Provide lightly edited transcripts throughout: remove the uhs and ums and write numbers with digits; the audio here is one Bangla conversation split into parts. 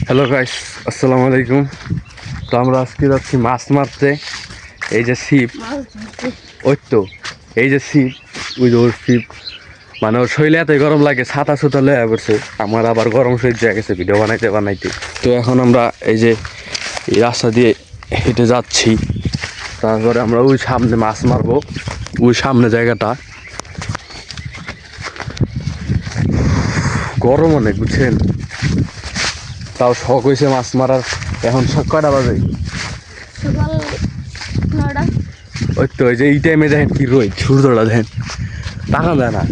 হ্যালো গাইস, আসসালামু আলাইকুম। তো আমরা আজকে যাচ্ছি মাছ মারতে। এই যে ছিপ, ওই তো এই যে ছিপ, ওই যে ওর ছিপ, মানে ওর শরীরে এতই গরম লাগে, ছাতা ছুতা লয়ে পড়ছে। আমার আবার গরম সহ্য হয়ে গেছে ভিডিও বানাইতে বানাইতে। তো এখন আমরা এই যে এই রাস্তা দিয়ে হেঁটে যাচ্ছি। তারপরে আমরা ওই সামনে মাছ মারবো, ওই সামনে জায়গাটা গরম অনেক, বুঝছেন। তাও শখ হয়েছে মাছ মারার। এখন কয়টা বাজে? ওই তো ওই যে এই টাইমে দেখেন কি রোদ, সূর্যটা দেখেন, টাকা দেয় না।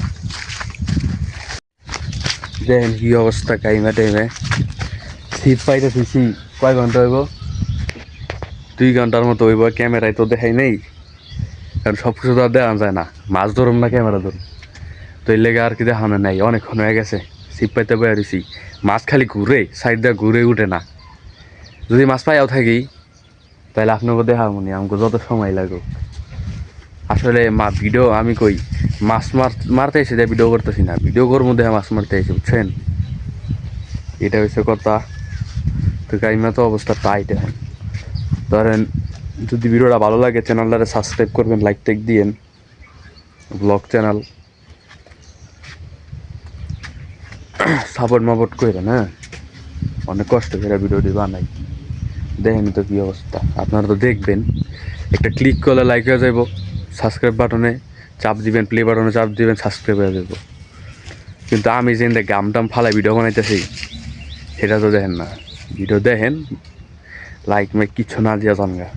দেখেন কি অবস্থা টাইমে টাইমে। ছিপ পাইতে থুইছি কয় ঘন্টা হইব? 2 ঘন্টার মতো হইব। ক্যামেরায় তো দেখাই নেই, কারণ সব কিছু তো আর দেখা যায় না। মাছ ধরুন না ক্যামেরা ধরুন, তো এর লেগে আর কি দেখানো নাই। অনেকক্ষণ হয়ে গেছে ছিপ পাইতে বয়ে দিছি। মাছ খালি ঘুরে, সাইড দিয়ে ঘুরে উঠে না। যদি মাছ পাইয়াও থাকি তাহলে আপনাকে দেখাবো নি, আমাকে যত সময় লাগুক। আসলে ভিডিও আমি কই মাছ মারতে এসে দেয়, ভিডিও করতেছি না। ভিডিও করবো দেখে মাছ মারতে এসে, বুঝছেন। এটা হচ্ছে কথা। তো কাইমা তো অবস্থা টাইট এখন। ধরেন যদি ভিডিওটা ভালো লাগে চ্যানেলটারে সাবস্ক্রাইব করবেন, লাইক টেক দিয়েন। ব্লগ চ্যানেল সাপোর্ট মাপোর্ট করেন। হ্যাঁ, অনেক কষ্ট করে ভিডিওটি বানাই। দেখেন তো কী অবস্থা, আপনারা তো দেখবেন। একটা ক্লিক করলে লাইক হয়ে যাব, সাবস্ক্রাইব বাটনে চাপ দিবেন, প্লে বাটনে চাপ দিবেন, সাবস্ক্রাইব হয়ে যাব। কিন্তু আমি যে গাম টাম ফালাই ভিডিও বানাইতেছি সেটা তো দেখেন না। ভিডিও দেখেন, লাইক মাইক কিচ্ছু না দিয়া জানগা।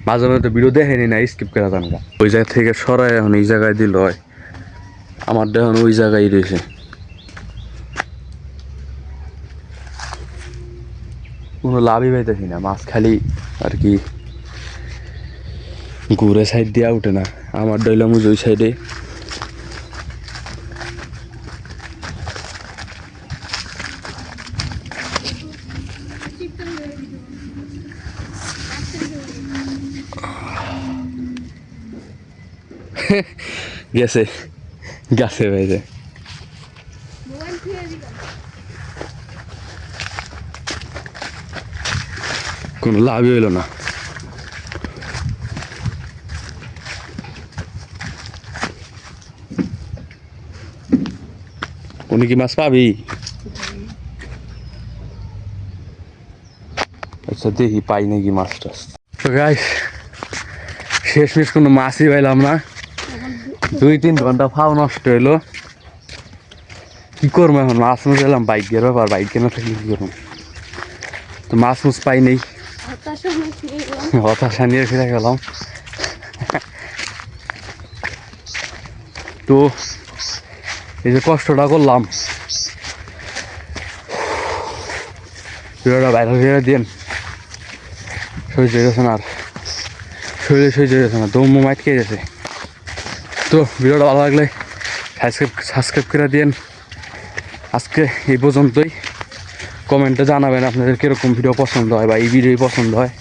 মাঝে মাঝে তো ভিডিও দেখেনি না, স্কিপ করে জানগা। ওই জায়গা থেকে সরাই এখন এই জায়গায় দিল হয়। আমার দেখুন ওই জায়গায় রয়েছে। কোনো লাভই পাইতেছি না, মাছ খালি আর কি ঘুরে সাইড দিয়ে উঠে না। আমার ডইলাম ওই সাইডে। গেছে গাছে বাইরে, কোনো লাভই হইল না। উনি কি মাছ পাবি? আচ্ছা দেখি পাই নাকি মাছ টাছ। তো গাইস, শেষমেশ কোনো মাছই পাইলাম না। 2-3 ঘন্টা ফাও নষ্ট হইলো। কি করবো এখন? মাছ মুছ এলাম, বাইকের ব্যাপার, বাইক কেনা থাকলে কি করবো। তো মাছ মুছ পাই নেই, হতাশা নিয়ে ফিরে গেলাম। তো এই যে কষ্টটা করলাম, ভিডিওটা বাইরে ফিরে দিন। সহ্য হয়ে গেছে না, আর শরীরে সহ্য হয়ে গেছে না, দম আটকে গেছে। তো ভিডিওটা ভালো লাগলে সাবস্ক্রাইব করে দিন। আজকে এই পর্যন্তই। কমেন্টে জানাবেন আপনাদের কীরকম ভিডিও পছন্দ হয় বা এই ভিডিওই পছন্দ হয়।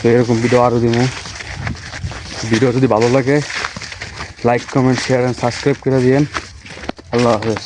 তো এরকম ভিডিও আরও দিব। ভিডিও যদি ভালো লাগে like comment share and subscribe করে দিন। আল্লাহ হাফেজ।